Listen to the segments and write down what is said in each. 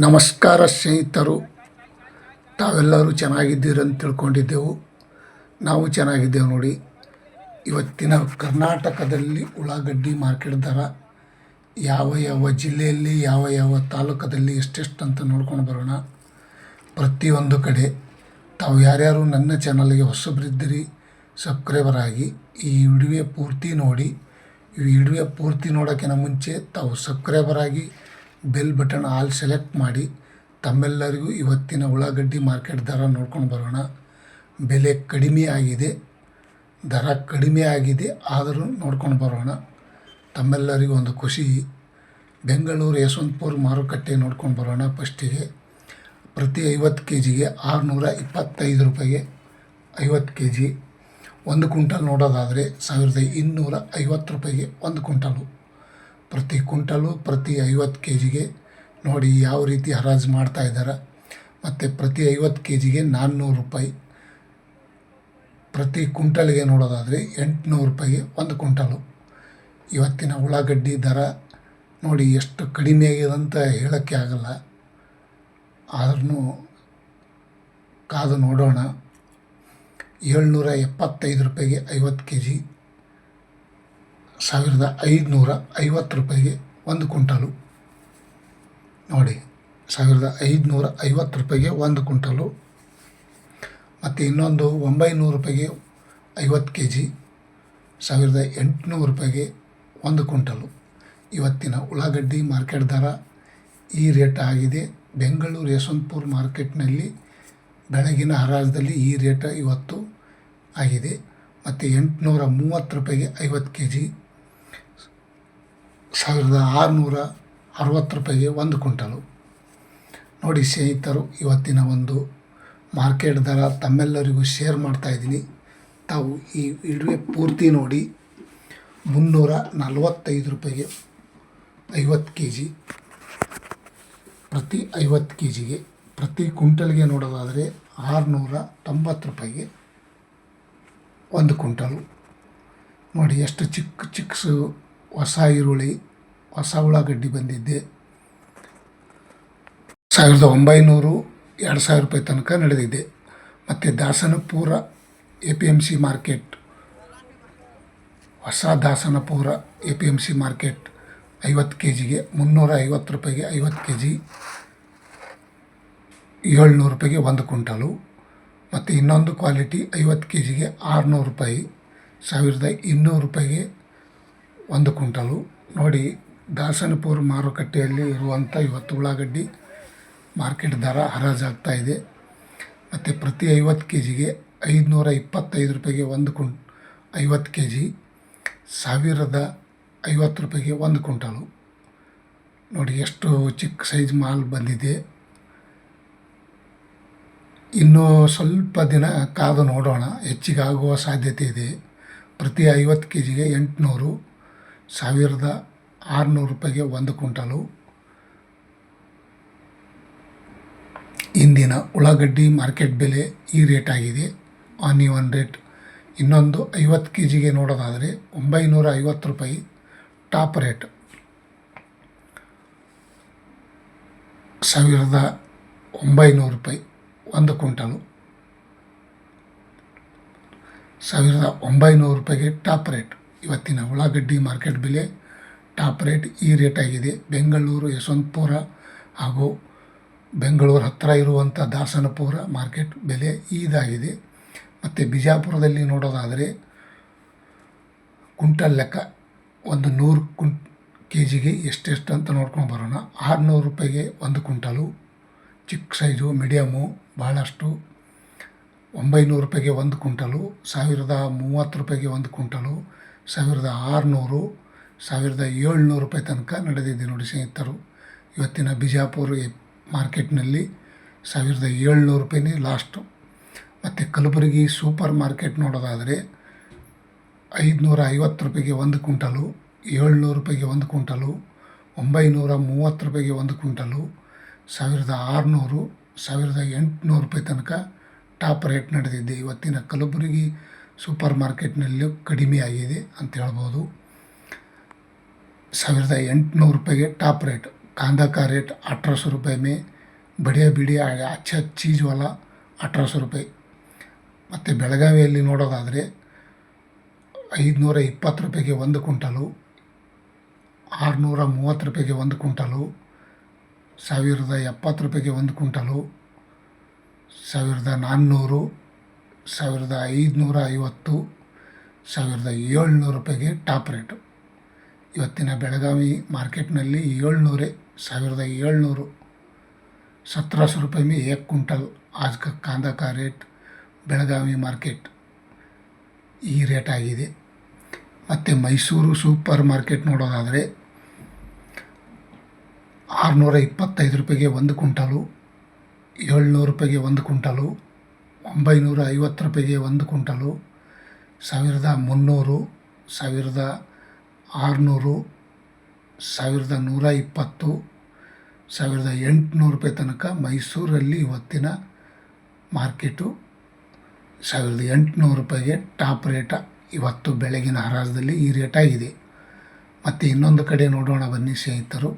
ನಮಸ್ಕಾರ ಸ್ನೇಹಿತರು, ತಾವೆಲ್ಲರೂ ಚೆನ್ನಾಗಿದ್ದೀರಂತ ತಿಳ್ಕೊಂಡಿದ್ದೆವು. ನಾವು ಚೆನ್ನಾಗಿದ್ದೇವೆ ನೋಡಿ. ಇವತ್ತಿನ ಕರ್ನಾಟಕದಲ್ಲಿ ಉಳ್ಳಾಗಡ್ಡಿ ಮಾರ್ಕೆಟ್ ದರ ಯಾವ ಯಾವ ಜಿಲ್ಲೆಯಲ್ಲಿ ಯಾವ ಯಾವ ತಾಲೂಕದಲ್ಲಿ ಎಷ್ಟೆಷ್ಟು ಅಂತ ನೋಡ್ಕೊಂಡು ಬರೋಣ. ಪ್ರತಿಯೊಂದು ಕಡೆ ತಾವು ಯಾರ್ಯಾರು ನನ್ನ ಚಾನಲ್ಗೆ ಹೊಸಬರಿದ್ದೀರಿ ಸಬ್ಸ್ಕ್ರೈಬರ್ ಆಗಿ ಈ ವಿಡಿಯೋ ಪೂರ್ತಿ ನೋಡಿ. ಈ ವಿಡಿಯೋ ಪೂರ್ತಿ ನೋಡೋಕ್ಕಿಂತ ಮುಂಚೆ ತಾವು ಸಬ್ಸ್ಕ್ರೈಬರ್ ಆಗಿ ಬೆಲ್ ಬಟನ್ ಆಲ್ ಸೆಲೆಕ್ಟ್ ಮಾಡಿ. ತಮ್ಮೆಲ್ಲರಿಗೂ ಇವತ್ತಿನ ಉಳ್ಳಾಗಡ್ಡಿ ಮಾರ್ಕೆಟ್ ದರ ನೋಡ್ಕೊಂಡು ಬರೋಣ. ಬೆಲೆ ಕಡಿಮೆ ಆಗಿದೆ, ದರ ಕಡಿಮೆ ಆಗಿದೆ, ಆದರೂ ನೋಡ್ಕೊಂಡು ಬರೋಣ. ತಮ್ಮೆಲ್ಲರಿಗೂ ಒಂದು ಖುಷಿ. ಬೆಂಗಳೂರು ಯಶವಂತಪುರ ಮಾರುಕಟ್ಟೆ ನೋಡ್ಕೊಂಡು ಬರೋಣ. ಫಸ್ಟಿಗೆ ಪ್ರತಿ 50 kgಗೆ 625 ರೂಪಾಯಿಗೆ 50 kg. 1 ಕ್ವಿಂಟಲ್ ನೋಡೋದಾದರೆ 1250 ರೂಪಾಯಿಗೆ 1 ಕ್ವಿಂಟಲು. ಪ್ರತಿ ಕ್ವಿಂಟಲು ಪ್ರತಿ 50 kgಗೆ ನೋಡಿ ಯಾವ ರೀತಿ ಹರಾಜು ಮಾಡ್ತಾಯಿದ್ದಾರೆ. ಮತ್ತು ಪ್ರತಿ 50 kgಗೆ 400 ರೂಪಾಯಿ. ಪ್ರತಿ ಕ್ವಿಂಟಲ್ಗೆ ನೋಡೋದಾದರೆ 800 ರೂಪಾಯಿಗೆ 1 ಕ್ವಿಂಟಲು. ಇವತ್ತಿನ ಉಳ್ಳಾಗಡ್ಡಿ ದರ ನೋಡಿ ಎಷ್ಟು ಕಡಿಮೆ ಆಗಿದೆ ಅಂತ ಹೇಳೋಕ್ಕೆ ಆಗಲ್ಲ, ಆದ್ರೂ ಕಾದು ನೋಡೋಣ. 775 ರೂಪಾಯಿಗೆ 50 kg, 1550 ರೂಪಾಯಿಗೆ 1 ಕ್ವಿಂಟಲು. ನೋಡಿ 1550 ರೂಪಾಯಿಗೆ 1 ಕ್ವಿಂಟಲು. ಮತ್ತು ಇನ್ನೊಂದು 900 ರೂಪಾಯಿಗೆ 50 kg, 1800 ರೂಪಾಯಿಗೆ 1 ಕ್ವಿಂಟಲು. ಇವತ್ತಿನ ಉಳ್ಳಾಗಡ್ಡಿ ಮಾರ್ಕೆಟ್ ದರ ಈ ರೇಟ್ ಆಗಿದೆ. ಬೆಂಗಳೂರು ಯಶವಂತಪುರ ಮಾರ್ಕೆಟ್ನಲ್ಲಿ ಬೆಳಗಿನ ಹರಾಜದಲ್ಲಿ ಈ ರೇಟ್ ಇವತ್ತು ಆಗಿದೆ. ಮತ್ತು 830 ರೂಪಾಯಿಗೆ 50 kg, 1660 ರೂಪಾಯಿಗೆ 1 ಕ್ವಿಂಟಲು. ನೋಡಿ ಸ್ನೇಹಿತರು, ಇವತ್ತಿನ ಒಂದು ಮಾರ್ಕೆಟ್ ದರ ತಮ್ಮೆಲ್ಲರಿಗೂ ಶೇರ್ ಮಾಡ್ತಾಯಿದ್ದೀನಿ. ತಾವು ಈ ವಿಡಿಯೋ ಪೂರ್ತಿ ನೋಡಿ. 345 ರೂಪಾಯಿಗೆ 50 kg, ಪ್ರತಿ 50 kgಗೆ. ಪ್ರತಿ ಕ್ವಿಂಟಲ್ಗೆ ನೋಡೋದಾದರೆ 690 ರೂಪಾಯಿಗೆ 1 ಕ್ವಿಂಟಲು. ನೋಡಿ ಎಷ್ಟು ಚಿಕ್ಕ ಹೊಸ ಈರುಳ್ಳಿ, ಹೊಸ ಉಳ್ಳಾಗಡ್ಡಿ ಬಂದಿದ್ದೆ. 1900 2000 ರೂಪಾಯಿ ತನಕ ನಡೆದಿದೆ. ಮತ್ತು ದಾಸನಪುರ APMC ಮಾರ್ಕೆಟ್, ಹೊಸ ದಾಸನಪುರ APMC ಮಾರ್ಕೆಟ್ 50 kgಗೆ 350 ರೂಪಾಯಿಗೆ 50 kg, 700 ರೂಪಾಯಿಗೆ 1 ಕ್ವಿಂಟಲು. ಮತ್ತು ಇನ್ನೊಂದು ಕ್ವಾಲಿಟಿ 50 kgಗೆ 600 ರೂಪಾಯಿ, 1200 ರೂಪಾಯಿಗೆ 1 ಕ್ವಿಂಟಲು. ನೋಡಿ ದಾಸನಪುರ ಮಾರುಕಟ್ಟೆಯಲ್ಲಿ ಇರುವಂಥ ಇವತ್ತು ಉಳ್ಳಾಗಡ್ಡಿ ಮಾರ್ಕೆಟ್ ದರ ಹರಾಜಾಗ್ತಾಯಿದೆ. ಮತ್ತು ಪ್ರತಿ 50 kgಗೆ 525 ರೂಪಾಯಿಗೆ 50 kg, 1050 ರೂಪಾಯಿಗೆ 1 ಕ್ವಿಂಟಲು. ನೋಡಿ ಎಷ್ಟು ಚಿಕ್ಕ ಸೈಜ್ ಮಾಲ್ ಬಂದಿದೆ. ಇನ್ನೂ ಸ್ವಲ್ಪ ದಿನ ಕಾದು ನೋಡೋಣ, ಹೆಚ್ಚಿಗೆ ಆಗುವ ಸಾಧ್ಯತೆ ಇದೆ. ಪ್ರತಿ 50 kgಗೆ 800, 1600 ರೂಪಾಯಿಗೆ 1 ಕ್ವಿಂಟಲು. ಇಂದಿನ ಉಳ್ಳಾಗಡ್ಡಿ ಮಾರ್ಕೆಟ್ ಬೆಲೆ ಈ ರೇಟ್ ಆಗಿದೆ, ಆನ್ ರೇಟ್. ಇನ್ನೊಂದು 50 kgಗೆ ನೋಡೋದಾದರೆ 950 ರೂಪಾಯಿ ಟಾಪ್ ರೇಟ್, 1900 ರೂಪಾಯಿ 1 ಕ್ವಿಂಟಲು. 1900 ರೂಪಾಯಿಗೆ ಟಾಪ್ ರೇಟ್. ಇವತ್ತಿನ ಉಳ್ಳಾಗಡ್ಡಿ ಮಾರ್ಕೆಟ್ ಬೆಲೆ ಟಾಪ್ ರೇಟ್ ಈ ರೇಟ್ ಆಗಿದೆ. ಬೆಂಗಳೂರು ಯಶವಂತಪುರ ಹಾಗೂ ಬೆಂಗಳೂರು ಹತ್ತಿರ ಇರುವಂಥ ದಾಸನಪುರ ಮಾರ್ಕೆಟ್ ಬೆಲೆ ಇದಾಗಿದೆ. ಮತ್ತು ಬಿಜಾಪುರದಲ್ಲಿ ನೋಡೋದಾದರೆ ಕುಂಟಲ್ ಲೆಕ್ಕ ಒಂದು 100 kgಗೆ ಎಷ್ಟೆಷ್ಟು ಅಂತ ನೋಡ್ಕೊಂಡು ಬರೋಣ. 600 ರೂಪಾಯಿಗೆ 1 ಕ್ವಿಂಟಲು, ಚಿಕ್ಕ ಸೈಜು ಮೀಡಿಯಮು ಭಾಳಷ್ಟು. 900 ರೂಪಾಯಿಗೆ 1 ಕ್ವಿಂಟಲು, 1030 ರೂಪಾಯಿಗೆ 1 ಕ್ವಿಂಟಲು, 1600, 1700 ರೂಪಾಯಿ ತನಕ ನಡೆದಿದೆ ನೋಡಿ ಸ್ನೇಹಿತರು. ಇವತ್ತಿನ ಬಿಜಾಪುರ ಮಾರ್ಕೆಟ್ನಲ್ಲಿ 1700 ರೂಪಾಯಿನೇ ಲಾಸ್ಟು. ಮತ್ತು ಕಲಬುರಗಿ ಸೂಪರ್ ಮಾರ್ಕೆಟ್ ನೋಡೋದಾದರೆ 550 ರೂಪಾಯಿಗೆ 1 ಕ್ವಿಂಟಲು, 700 ರೂಪಾಯಿಗೆ 1 ಕ್ವಿಂಟಲು, 930 ರೂಪಾಯಿಗೆ 1 ಕ್ವಿಂಟಲು, 1600, 1800 ರೂಪಾಯಿ ತನಕ ಟಾಪ್ ರೇಟ್ ನಡೆದಿದೆ. ಇವತ್ತಿನ ಕಲಬುರಗಿ ಸೂಪರ್ ಮಾರ್ಕೆಟ್ನಲ್ಲೂ ಕಡಿಮೆ ಆಗಿದೆ ಅಂತ ಹೇಳ್ಬೋದು. 1800 ರೂಪಾಯಿಗೆ ಟಾಪ್ ರೇಟ್. कांदा का रेट 1800 रुपये में बढ़िया बढ़िया अच्छा चीज़ वाला 1800 रुपये. ಮತ್ತು ಬೆಳಗಾವಿಯಲ್ಲಿ ನೋಡೋದಾದರೆ 520 ರೂಪಾಯಿಗೆ 1 ಕ್ವಿಂಟಲು, 630 ರೂಪಾಯಿಗೆ 1 ಕ್ವಿಂಟಲು, 1070 ರೂಪಾಯಿಗೆ 1 ಕ್ವಿಂಟಲು, 1400, 1550, 1700 ರೂಪಾಯಿಗೆ ಟಾಪ್ ರೇಟು. ಇವತ್ತಿನ ಬೆಳಗಾವಿ ಮಾರ್ಕೆಟ್ನಲ್ಲಿ 700, 1700, 1700 रुपये में 1 क्विंटल आज का कांदा का रेट ಬೆಳಗಾವಿ ಮಾರ್ಕೆಟ್ ಈ ರೇಟ್ ಆಗಿದೆ. ಮತ್ತು ಮೈಸೂರು ಸೂಪರ್ ಮಾರ್ಕೆಟ್ ನೋಡೋದಾದರೆ 625 ರೂಪಾಯಿಗೆ 1 ಕ್ವಿಂಟಲು, 700 ರೂಪಾಯಿಗೆ 1 ಕ್ವಿಂಟಲು, 950 ರೂಪಾಯಿಗೆ 1 ಕ್ವಿಂಟಲು, 1300, 1600, 1120, 1800 ರೂಪಾಯಿ ತನಕ ಮೈಸೂರಲ್ಲಿ ಇವತ್ತಿನ ಮಾರ್ಕೆಟು 1800 ರೂಪಾಯಿಗೆ ಟಾಪ್ ರೇಟ ಇವತ್ತು ಬೆಳಗಿನ ಹರಾಜದಲ್ಲಿ ಈ ರೇಟ್ ಆಗಿದೆ. ಮತ್ತು ಇನ್ನೊಂದು ಕಡೆ ನೋಡೋಣ ಬನ್ನಿ ಸ್ನೇಹಿತರು.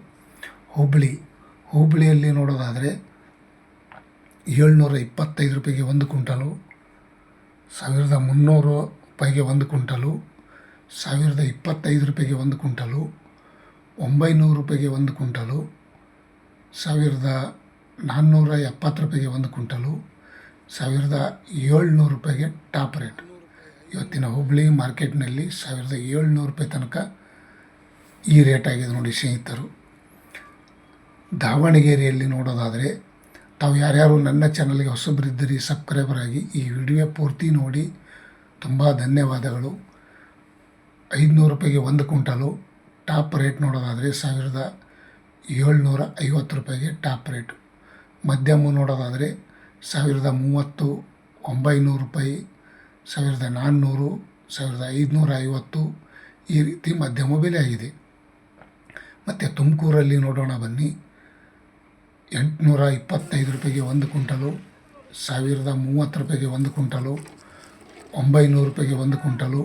ಹುಬ್ಬಳ್ಳಿಯಲ್ಲಿ ನೋಡೋದಾದರೆ 725 ರೂಪಾಯಿಗೆ 1 ಕ್ವಿಂಟಲು, 1300 ರೂಪಾಯಿಗೆ 1 ಕ್ವಿಂಟಲು, 1025 ರೂಪಾಯಿಗೆ 1 ಕ್ವಿಂಟಲು, 900 ರೂಪಾಯಿಗೆ 1 ಕ್ವಿಂಟಲು, 1470 ರೂಪಾಯಿಗೆ 1 ಕ್ವಿಂಟಲು, 1700 ರೂಪಾಯಿಗೆ ಟಾಪ್ ರೇಟ್. ಇವತ್ತಿನ ಹುಬ್ಬಳ್ಳಿ ಮಾರ್ಕೆಟ್ನಲ್ಲಿ 1700 ರೂಪಾಯಿ ತನಕ ಈ ರೇಟ್ ಆಗಿದೆ ನೋಡಿ ಸ್ನೇಹಿತರು. ದಾವಣಗೆರೆಯಲ್ಲಿ ನೋಡೋದಾದರೆ ತಾವು ಯಾರ್ಯಾರು ನನ್ನ ಚಾನಲ್ಗೆ ಹೊಸಬರಿದ್ದರೆ ಸಬ್ಸ್ಕ್ರೈಬರ್ ಆಗಿ ಈ ವಿಡಿಯೋ ಪೂರ್ತಿ ನೋಡಿ, ತುಂಬ ಧನ್ಯವಾದಗಳು. 500 ರೂಪಾಯಿಗೆ 1 ಕ್ವಿಂಟಲು ಟಾಪ್ ರೇಟ್ ನೋಡೋದಾದರೆ 1750 ರೂಪಾಯಿಗೆ ಟಾಪ್ ರೇಟು. ಮಧ್ಯಮ ನೋಡೋದಾದರೆ 1030, 900 ರೂಪಾಯಿ, 1400, 1550 ಈ ರೀತಿ ಮಧ್ಯಮ ಬೆಲೆ ಆಗಿದೆ. ಮತ್ತು ತುಮಕೂರಲ್ಲಿ ನೋಡೋಣ ಬನ್ನಿ. 825 ರೂಪಾಯಿಗೆ 1 ಕ್ವಿಂಟಲು, 1030 ರೂಪಾಯಿಗೆ 1 ಕ್ವಿಂಟಲು, 900 ರೂಪಾಯಿಗೆ 1 ಕ್ವಿಂಟಲು,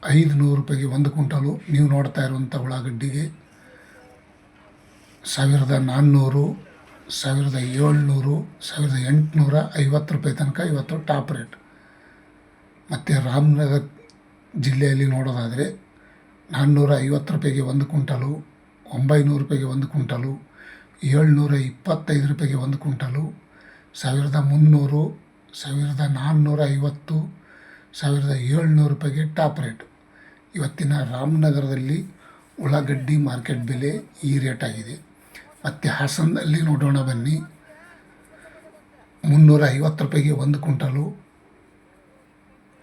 500 ರೂಪಾಯಿಗೆ 1 ಕ್ವಿಂಟಲು. ನೀವು ನೋಡ್ತಾ ಇರುವಂಥ ಉಳ್ಳಾಗಡ್ಡಿಗೆ 1400, 1700, 1850 ರೂಪಾಯಿ ತನಕ ಇವತ್ತು ಟಾಪ್ ರೇಟ್. ಮತ್ತು ರಾಮನಗರ ಜಿಲ್ಲೆಯಲ್ಲಿ ನೋಡೋದಾದರೆ 450 ರೂಪಾಯಿಗೆ 1 ಕ್ವಿಂಟಲು, 900 ರೂಪಾಯಿಗೆ 1 ಕ್ವಿಂಟಲು, 725 ರೂಪಾಯಿಗೆ 1 ಕ್ವಿಂಟಲು, 1300, 1450, 1700 ರೂಪಾಯಿಗೆ ಟಾಪ್ ರೇಟ್. ಇವತ್ತಿನ ರಾಮನಗರದಲ್ಲಿ ಉಳ್ಳಾಗಡ್ಡಿ ಮಾರ್ಕೆಟ್ ಬೆಲೆ ಈ ರೇಟ್ ಆಗಿದೆ. ಮತ್ತು ಹಾಸನದಲ್ಲಿ ನೋಡೋಣ ಬನ್ನಿ. 350 ರೂಪಾಯಿಗೆ 1 ಕ್ವಿಂಟಲು,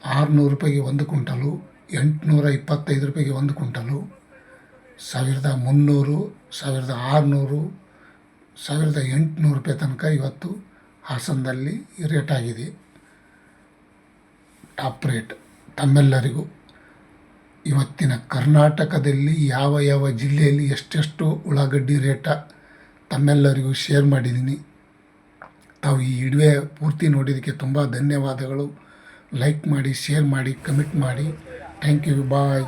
600 ರೂಪಾಯಿಗೆ 1 ಕ್ವಿಂಟಲು, 825 ರೂಪಾಯಿಗೆ 1 ಕ್ವಿಂಟಲು, 1300, 1600, 1800 ರೂಪಾಯಿ ತನಕ ಇವತ್ತು ಹಾಸನದಲ್ಲಿ ರೇಟ್ ಆಗಿದೆ ಟಾಪ್ ರೇಟ್. ತಮ್ಮೆಲ್ಲರಿಗೂ ಇವತ್ತಿನ ಕರ್ನಾಟಕದಲ್ಲಿ ಯಾವ ಯಾವ ಜಿಲ್ಲೆಯಲ್ಲಿ ಎಷ್ಟೆಷ್ಟು ಉಳ್ಳಾಗಡ್ಡಿ ರೇಟ ತಮ್ಮೆಲ್ಲರಿಗೂ ಶೇರ್ ಮಾಡಿದ್ದೀನಿ. ತಾವು ಈ ವಿಡಿಯೋ ಪೂರ್ತಿ ನೋಡಿದ್ದಕ್ಕೆ ತುಂಬ ಧನ್ಯವಾದಗಳು. ಲೈಕ್ ಮಾಡಿ, ಶೇರ್ ಮಾಡಿ, ಕಮೆಂಟ್ ಮಾಡಿ. Thank you, bye.